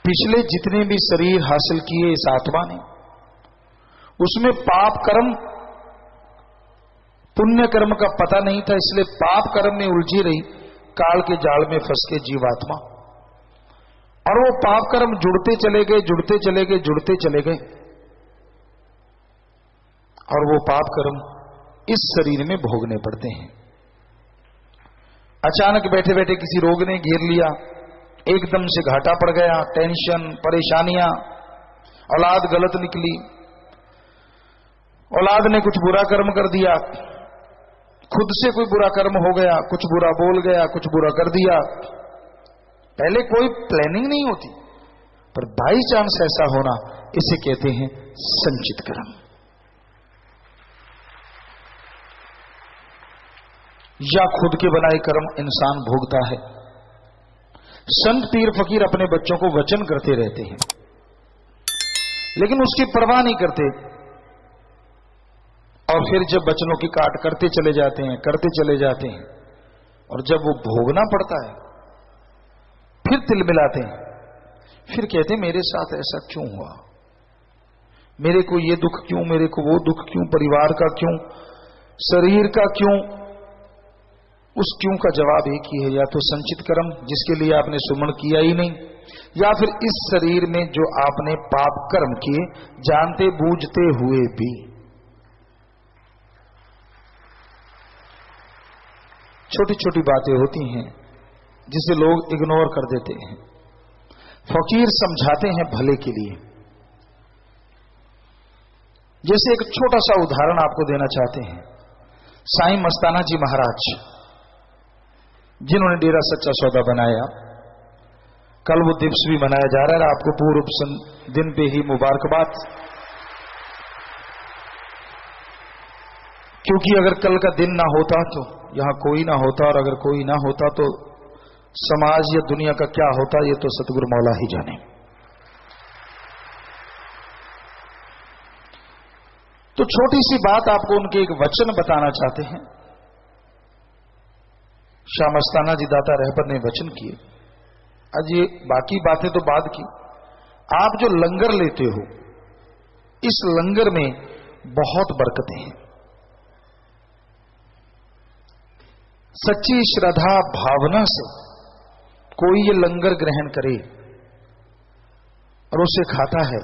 पिछले जितने भी शरीर हासिल किए इस आत्मा ने, उसमें पाप कर्म पुण्य कर्म का पता नहीं था, इसलिए पाप कर्म में उलझी रही, काल के जाल में फंस के जीवात्मा। और वो पाप कर्म जुड़ते चले गए, जुड़ते चले गए, जुड़ते चले गए, और वो पाप कर्म इस शरीर में भोगने पड़ते हैं। अचानक बैठे बैठे किसी रोग ने घेर लिया, एकदम से घाटा पड़ गया, टेंशन, परेशानियां, औलाद गलत निकली, औलाद ने कुछ बुरा कर्म कर दिया, खुद से कोई बुरा कर्म हो गया, कुछ बुरा बोल गया, कुछ बुरा कर दिया। पहले कोई प्लानिंग नहीं होती, पर बाई चांस ऐसा होना, इसे कहते हैं संचित कर्म। या खुद के बनाए कर्म इंसान भोगता है। संत पीर फकीर अपने बच्चों को वचन करते रहते हैं, लेकिन उसकी परवाह नहीं करते, और फिर जब बच्चों की काट करते चले जाते हैं, करते चले जाते हैं, और जब वो भोगना पड़ता है फिर तिलमिलाते हैं, फिर कहते हैं मेरे साथ ऐसा क्यों हुआ, मेरे को ये दुख क्यों, मेरे को वो दुख क्यों, परिवार का क्यों, शरीर का क्यों। उस क्यों का जवाब एक ही है, या तो संचित कर्म जिसके लिए आपने सुमन किया ही नहीं, या फिर इस शरीर में जो आपने पाप कर्म किए जानते बूझते हुए भी। छोटी छोटी बातें होती हैं जिसे लोग इग्नोर कर देते हैं, फकीर समझाते हैं भले के लिए। जैसे एक छोटा सा उदाहरण आपको देना चाहते हैं, साईं मस्ताना जी महाराज जिन्होंने डेरा सच्चा सौदा बनाया, कल वो दिवस भी मनाया जा रहा है, आपको पूर्व दिन पे ही मुबारकबाद, क्योंकि अगर कल का दिन ना होता तो यहां कोई ना होता, और अगर कोई ना होता तो समाज या दुनिया का क्या होता, ये तो सतगुरु मौला ही जाने। तो छोटी सी बात आपको उनके एक वचन बताना चाहते हैं। शाह मस्ताना जी दाता रहबर ने वचन किए, आज ये बाकी बातें तो बाद की, आप जो लंगर लेते हो इस लंगर में बहुत बरकतें हैं। सच्ची श्रद्धा भावना से कोई ये लंगर ग्रहण करे और उसे खाता है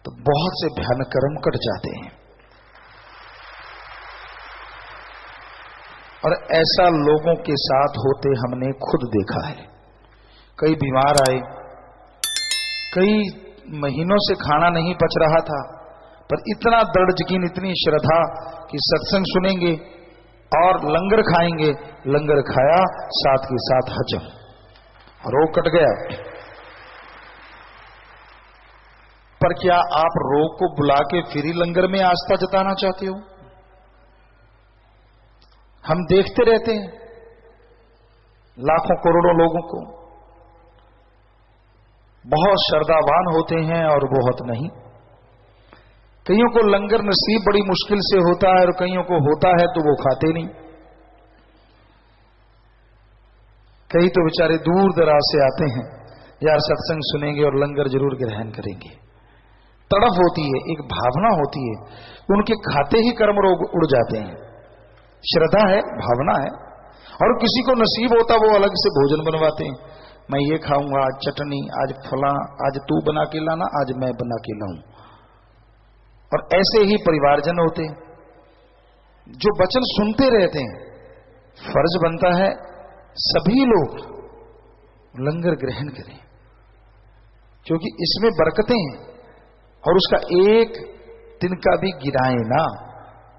तो बहुत से भयानक कर्म कट जाते हैं। और ऐसा लोगों के साथ होते हमने खुद देखा है। कई बीमार आए, कई महीनों से खाना नहीं पच रहा था, पर इतना दृढ़ यकीन, इतनी श्रद्धा कि सत्संग सुनेंगे और लंगर खाएंगे। लंगर खाया, साथ के साथ हजम, रोग कट गया। पर क्या आप रोग को बुला के फिर ही लंगर में आस्था जताना चाहते हो? हम देखते रहते हैं लाखों करोड़ों लोगों को, बहुत श्रद्धावान होते हैं और बहुत नहीं। कईयों को लंगर नसीब बड़ी मुश्किल से होता है और कईयों को होता है तो वो खाते नहीं। कई तो बेचारे दूर दराज से आते हैं, यार सत्संग सुनेंगे और लंगर जरूर ग्रहण करेंगे। तड़फ होती है, एक भावना होती है, उनके खाते ही कर्म रोग उड़ जाते हैं। श्रद्धा है, भावना है। और किसी को नसीब होता वो अलग से भोजन बनवाते हैं, मैं ये खाऊंगा, आज चटनी, आज फला, आज तू बना के लाना, आज मैं बना के लाऊं। और ऐसे ही परिवारजन होते हैं जो वचन सुनते रहते हैं। फर्ज बनता है सभी लोग लंगर ग्रहण करें, क्योंकि इसमें बरकतें हैं, और उसका एक तिनका भी गिराए ना।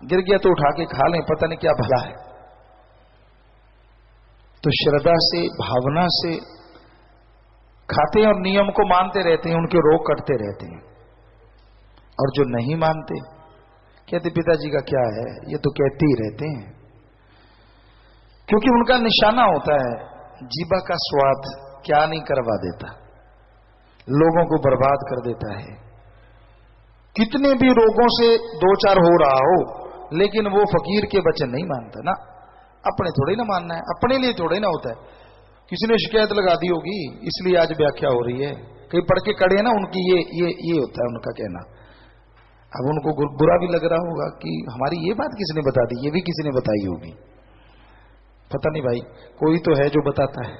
गिर गया तो उठा के खा लें, पता नहीं क्या भला है। तो श्रद्धा से, भावना से खाते हैं और नियम को मानते रहते हैं, उनके रोग कटते रहते हैं। और जो नहीं मानते कहते पिताजी का क्या है, ये तो कहते ही रहते हैं, क्योंकि उनका निशाना होता है जीवा का स्वाद क्या नहीं करवा देता, लोगों को बर्बाद कर देता है। कितने भी रोगों से दो चार हो रहा हो, लेकिन वो फकीर के वचन नहीं मानता ना। अपने थोड़े ना मानना है, अपने लिए थोड़े ना होता है। किसी ने शिकायत लगा दी होगी इसलिए आज व्याख्या हो रही है, कई पढ़ के कड़े ना, उनकी ये होता है उनका कहना। अब उनको बुरा भी लग रहा होगा कि हमारी ये बात किसने बता दी, ये भी किसी ने बताई होगी। पता नहीं भाई, कोई तो है जो बताता है,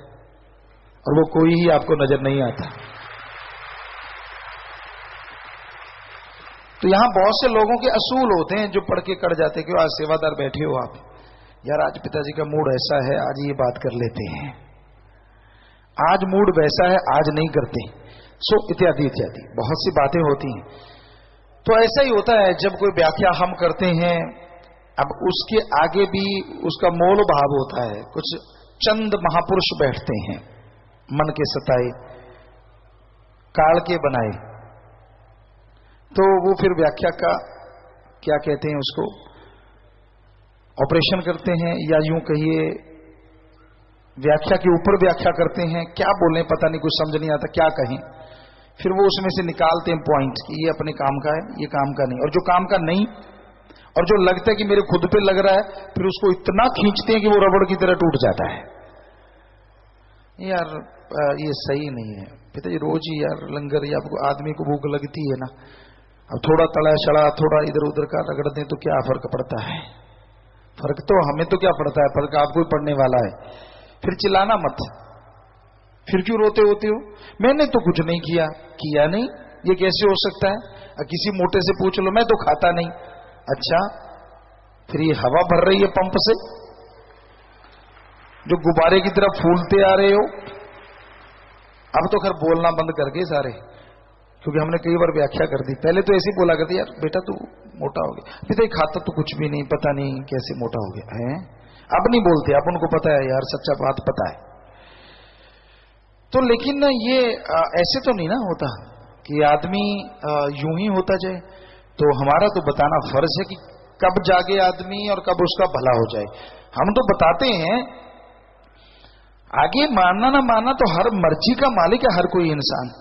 और वो कोई ही आपको नजर नहीं आता। तो यहां बहुत से लोगों के असूल होते हैं जो पढ़ के कट जाते हैं कि आज सेवादार बैठे हो आप, यार आज पिताजी का मूड ऐसा है, आज ये बात कर लेते हैं, आज मूड वैसा है, आज नहीं करते, सो इत्यादि इत्यादि बहुत सी बातें होती हैं। तो ऐसा ही होता है जब कोई व्याख्या हम करते हैं, अब उसके आगे भी उसका मोल भाव होता है। कुछ चंद महापुरुष बैठते हैं, मन के सताए, काल के बनाए, तो वो फिर व्याख्या का क्या कहते हैं उसको, ऑपरेशन करते हैं, या यूं कहिए व्याख्या के ऊपर व्याख्या करते हैं। क्या बोलें पता नहीं, कुछ समझ नहीं आता क्या कहें। फिर वो उसमें से निकालते हैं पॉइंट कि ये अपने काम का है, ये काम का नहीं, और जो काम का नहीं और जो लगता है कि मेरे खुद पे लग रहा है, फिर उसको इतना खींचते हैं कि वो रबड़ की तरह टूट जाता है। यार ये सही नहीं है पिताजी, रोज ही यार लंगर, या आपको आदमी को भूख लगती है ना, अब थोड़ा तला छड़ा थोड़ा इधर उधर का रगड़ दें तो क्या फर्क पड़ता है? फर्क तो हमें तो क्या पड़ता है, फर्क आपको ही पड़ने वाला है। फिर चिल्लाना मत, फिर क्यों रोते होते हो? मैंने तो कुछ नहीं किया। किया नहीं, ये कैसे हो सकता है? किसी मोटे से पूछ लो, मैं तो खाता नहीं। अच्छा, फिर ये हवा भर रही है पंप से, जो गुब्बारे की तरह फूलते आ रहे हो। अब तो खैर बोलना बंद कर गए सारे, क्योंकि हमने कई बार व्याख्या कर दी। पहले तो ऐसे ही बोला करते, यार बेटा तू मोटा हो गया, पिता खाता तो कुछ भी नहीं, पता नहीं कैसे मोटा हो गया है। अब नहीं बोलते, अब उनको पता है यार सच्चा बात पता है। तो लेकिन ये ऐसे तो नहीं ना होता कि आदमी यूं ही होता जाए। तो हमारा तो बताना फर्ज है कि कब जागे आदमी और कब उसका भला हो जाए। हम तो बताते हैं, आगे मानना ना मानना तो हर मर्जी का मालिक है हर कोई इंसान।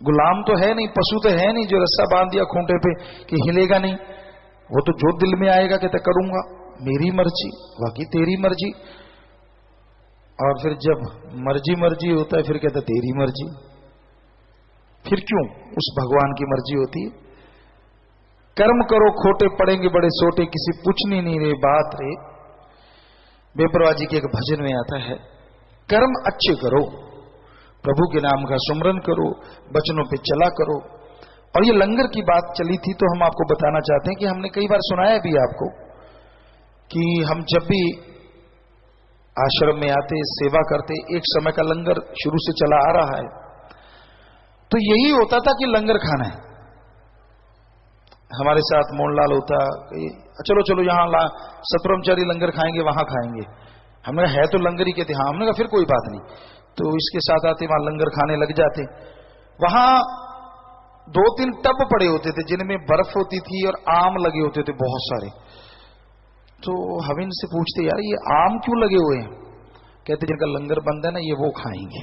गुलाम तो है नहीं, पशु तो है नहीं जो रस्सा बांध दिया खूंटे पे कि हिलेगा नहीं। वो तो जो दिल में आएगा कहता करूंगा, मेरी मर्जी, बाकी तेरी मर्जी। और फिर जब मर्जी मर्जी होता है फिर कहता तेरी मर्जी। फिर क्यों उस भगवान की मर्जी होती है? कर्म करो खोटे पड़ेंगे बड़े सोटे, किसी पूछनी नहीं रे बात रे। बेपरवाह जी के एक भजन में आता है, कर्म अच्छे करो, प्रभु के नाम का सुमरन करो, बचनों पे चला करो। और ये लंगर की बात चली थी तो हम आपको बताना चाहते हैं कि हमने कई बार सुनाया भी आपको कि हम जब भी आश्रम में आते, सेवा करते, एक समय का लंगर शुरू से चला आ रहा है, तो यही होता था कि लंगर खाना है। हमारे साथ मोहनलाल होता, चलो चलो यहां सतब्रह्मचारी लंगर खाएंगे, वहां खाएंगे। हमने है तो लंगर ही कहते, हाँ। हमने कहा फिर कोई बात नहीं, तो इसके साथ आते वहां लंगर खाने लग जाते। वहां 2-3 टब पड़े होते थे जिनमें बर्फ होती थी और आम लगे होते थे बहुत सारे। तो हम इनसे पूछते, यार ये आम क्यों लगे हुए हैं? कहते जिनका लंगर बंद है ना, ये वो खाएंगे।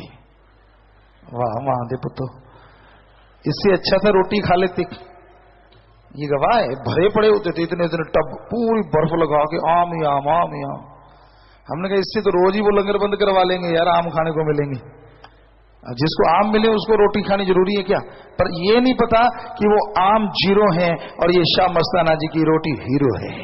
वाह महादेव पुत्र, इससे अच्छा था रोटी खा लेते। ये गवाह है, भरे पड़े होते थे इतने इतने टब, पूरी बर्फ लगा के आम ही आम, आम ही आम। हमने कहा इससे तो रोज ही वो लंगर बंद करवा लेंगे यार, आम खाने को मिलेंगे। जिसको आम मिले उसको रोटी खानी जरूरी है क्या? पर ये नहीं पता कि वो आम जीरो हैं और ये शाह मस्ताना जी की रोटी हीरो है।